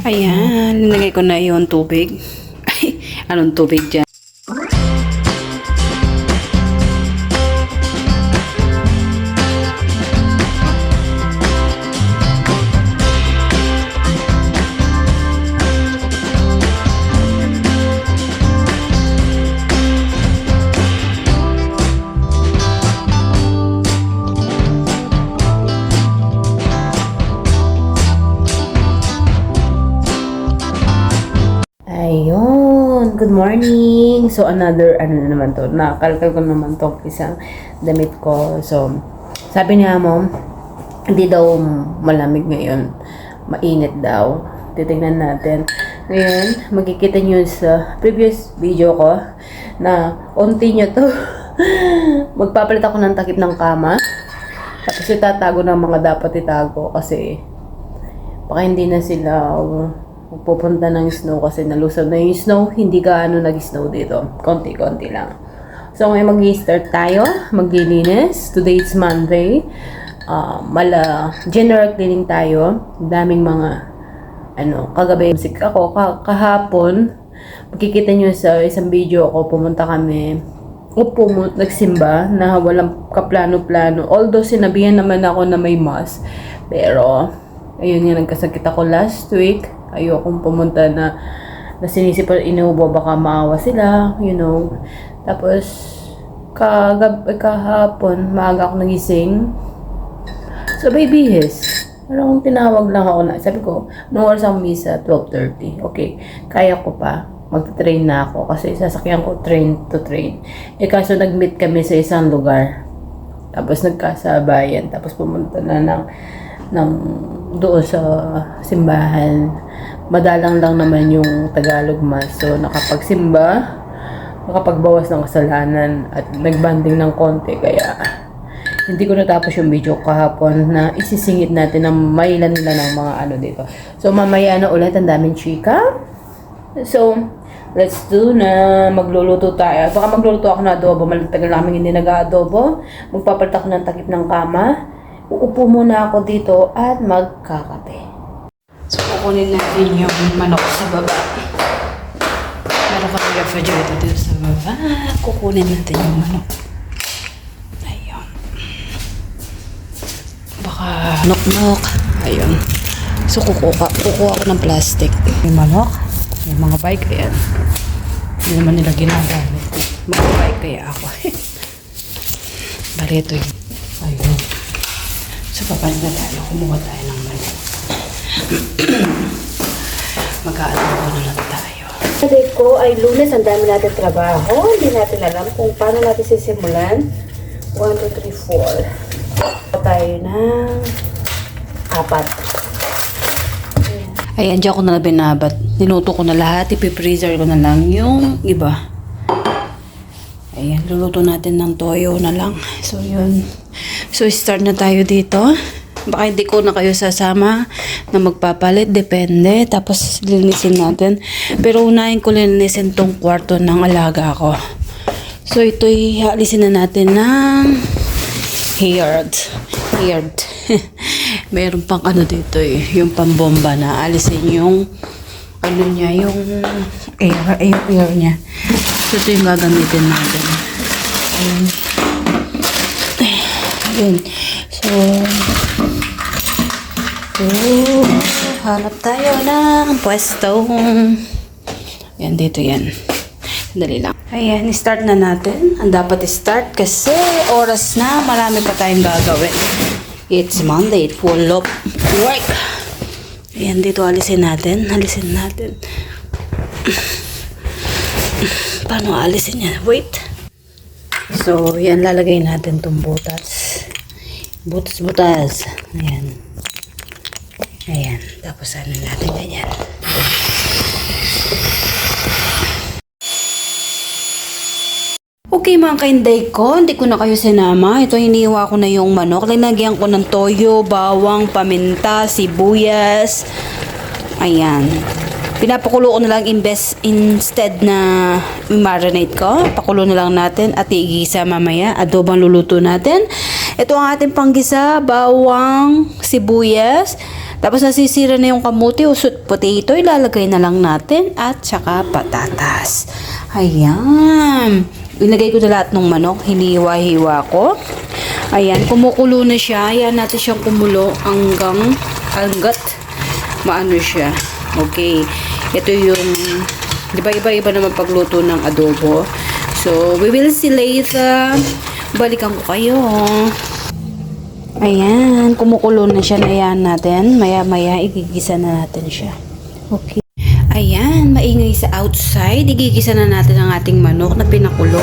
Ayan, nilagay ko na yung tubig. Ay, anong tubig dyan? Ayun, good morning. So another ano na naman to, nakalkal ko naman tong isang damit ko. So sabi niya mo, hindi daw malamig ngayon, mainit daw. Titingnan natin. Ngayon, makikita niyo sa previous video ko na unti niyo to. Magpapalit ako ng takip ng kama. Tapos itatago ng mga dapat itago kasi baka hindi na sila pupunta ng snow kasi nalusog na yung snow. Hindi gaano nag-snow dito. Konti-konti lang. So ngayon mag-start tayo. Maglilinis. Today is Monday. General cleaning tayo. Daming mga kagabi musik ako. Kahapon, makikita nyo sa isang video ako, pumunta kami. Nagsimba na walang kaplano-plano. Although sinabihan naman ako na may mass. Pero, ayun nga, nagkasakit ako last week. Ayokong pumunta na sinisipan inuubo, baka maawa sila, Tapos, kahapon, maaga ako nagising. So, bihis. Parang tinawag lang ako na, sabi ko, nung oras ako misa, 12:30. Okay, kaya ko pa. Magta-train na ako kasi sasakyan ko train to train. Kaso nag-meet kami sa isang lugar. Tapos nagkasabayan. Tapos pumunta na ng doon sa simbahan. Madalang lang naman yung Tagalog Mass. So, nakapagsimba, nakapagbawas ng kasalanan at nagbanding ng konti. Kaya, hindi ko natapos yung video kahapon na isisingit natin ng mailan nila ng mga dito. So, mamaya na ulit ang daming chika. So, let's do na magluluto tayo. Baka magluluto ako ng adobo. Malatagal namin hindi nag-adobo. Magpapalit ako ng takip ng kama. Uupo muna ako dito at magkakape. So, kukunin natin yung manok sa baba. Meron kami refrigerator dito sa baba. Kukunin natin yung manok. Ayun. Baka nok-nok. Ayun. So, kukuha ako ng plastic. Yung manok. Yung mga bike, ayan. Hindi naman nila ginagamit. Mga bike kaya ako. Barito yun. Ayun. So, papalit na tayo. Kumuha tayo ng manok. Mag-aalago na lang tayo. Today ko ay Lunes, ang dami natin trabaho. Hindi natin alam kung paano natin sisimulan. 1, 2, 3, 4. Tayo ng 4. Ayan, dyan ko na binabat. Niluto ko na lahat. Ipipreaser ko na lang yung iba. Ayan, luluto natin ng toyo na lang. So, yun. So, start na tayo dito. Baka hindi ko na kayo sasama na magpapalit. Depende. Tapos, linisin natin. Pero, unahin ko linisin tong kwarto ng alaga ko. So, ito'y alisin na natin ng haired. Meron pang dito yung pambomba na alisin yung niya, yung air niya. So, ito yung gagamitin natin. Ayun. So, hanap tayo ng pwesto. Yan, dito yan. Dali lang. Ayan, start na natin. Ang dapat start kasi oras na, marami pa tayong gagawin. It's Monday, full of work. Ayan, dito alisin natin. Paano alisin yan? Wait. So, yan, lalagay natin itong butas. Butas. Ayan. Tapos natin ganyan. Okay mga kainday ko, hindi ko na kayo sinama. Ito, hiniwa ko na yung manok. Linagyan ko ng toyo, bawang, paminta, sibuyas. Ayan. Pinapakulo ko na lang instead na marinate ko. Pakulo na lang natin at igisa mamaya. Adobang luluto natin. Ito ang ating panggisa, bawang, sibuyas. Tapos nasisira na yung kamuti o sweet potato, ilalagay na lang natin at saka patatas. Ayan. Ilagay ko na lahat ng manok, hiniwa-hiwa ko. Ayan, kumukulo na siya. Ayan natin siyang kumulo hanggat maano siya. Okay. Ito yung, di ba iba-iba naman pagluto ng adobo. So, we will see later. Balikan ko kayo. Ayan, kumukulo na siya. Ayan natin. Maya-maya, igigisa na natin siya. Okay. Ayan, maingay sa outside. Igigisa na natin ang ating manok na pinakulo.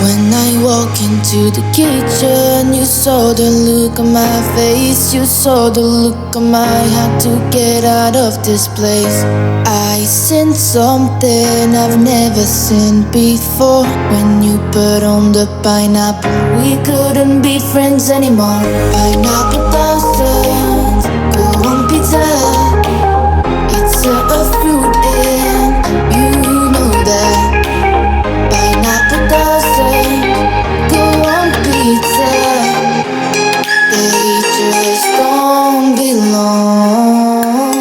When I walk into the kitchen, you saw the look on my face. You saw the look on my heart to get out of this place. I sensed something I've never seen before. When you put on the pineapple, we couldn't be friends anymore. Pineapple thousands, go on pizza. It's a fruit and you know that. Pineapple doesn't go on pizza. They just don't belong.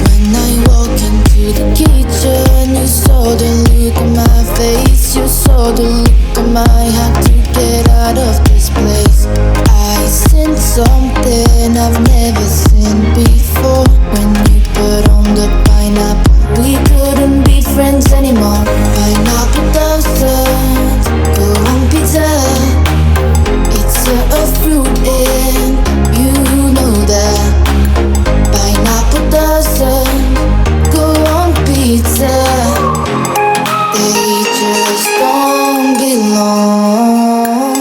When I walk into the kitchen, you saw the look on my face. You saw the look on my heart to get out of this place. I sensed something I've never seen before. When you put on the pineapple, we couldn't be friends anymore. Pineapple doesn't go on pizza. It's a fruit and you know that. Pineapple doesn't go on pizza. They just don't belong.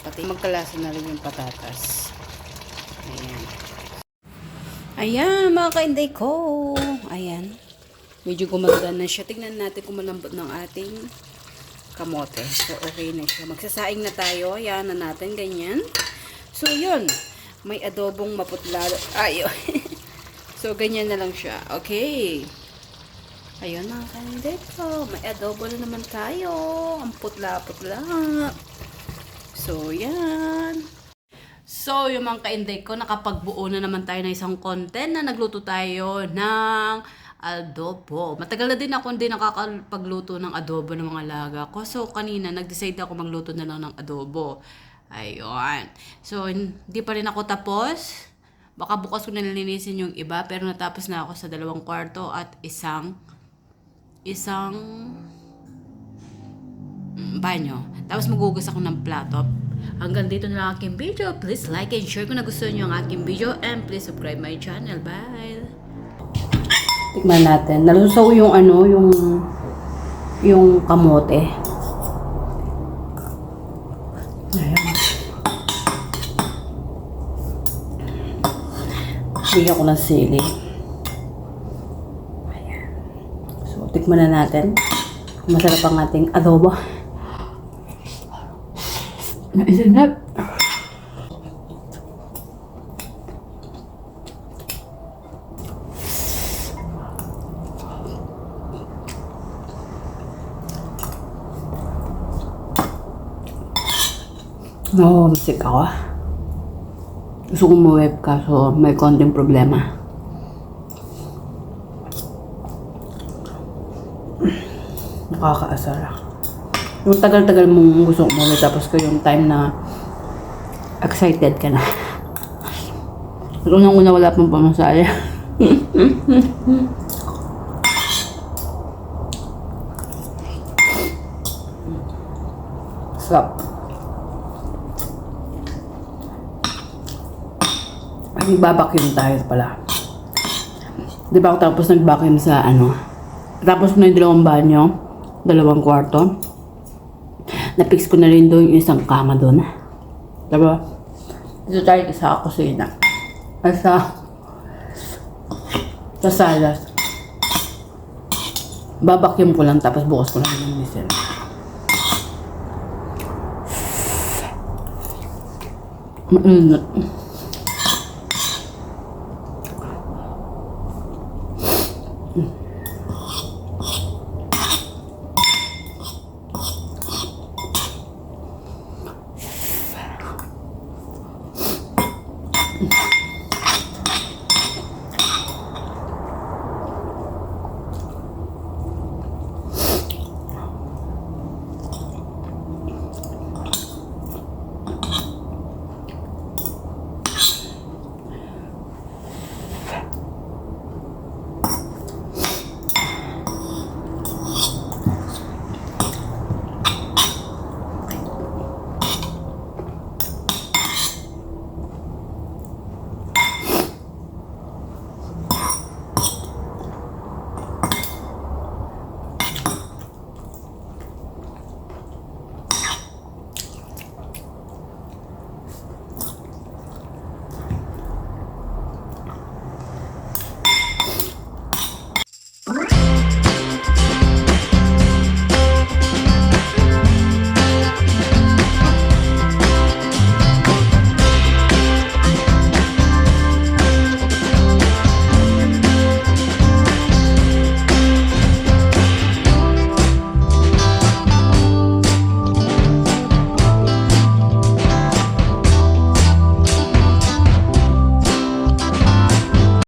Pati magkalasa na rin yung patatas. Ayan. Ayan, mga kainday ko. Ayan. Medyo gumaganda na siya. Tingnan natin kung malambot ng ating kamote. So, okay na siya. Magsasaing na tayo. Ayan na natin. Ganyan. So, yun. May adobong maputla. Ayun. So, ganyan na lang siya. Okay. Ayun, mga kainday ko. May adobo na naman tayo. Ang putla-putla. So, yan. So, yung mga kainday ko, nakapagbuo na naman tayo ng isang content na nagluto tayo ng adobo. Matagal na din ako hindi nakakapagluto ng adobo ng mga alaga ko. So, kanina, nag-decide ako magluto na lang ng adobo. Ayun. So, hindi pa rin ako tapos. Baka bukas ko nalilinisin yung iba, pero natapos na ako sa 2 kwarto at isang banyo. Tapos magugas ako ng plato. Hanggang dito na lang aking video. Please like and share kung nagustuhan nyo ang aking video. And please subscribe my channel. Bye! Tikman natin. Nalusaw yung yung kamote. Ayan. Bigyan ko ng sili. Ayan. So, tikman na natin. Masarap ang ating adobo. Naisinap. Homesick ako. Gusto kong ma-web kaso may konting problema. Nakakaasar. Yung tagal-tagal mong gusto kong ma-web tapos ko yung time na excited ka na. Unang-una wala pang pamasaya. Sarap. Nagbabacuum tayo pala. Di ba ako tapos nag-vacuum sa tapos ko na yung 2 banyo, 2 kwarto. Napix ko na rin doon yung isang kama doon. Diba? Dito tayo sa kusina. Ay sa salas. Babacuum ko lang tapos bukas ko lang yung misil. Mainit.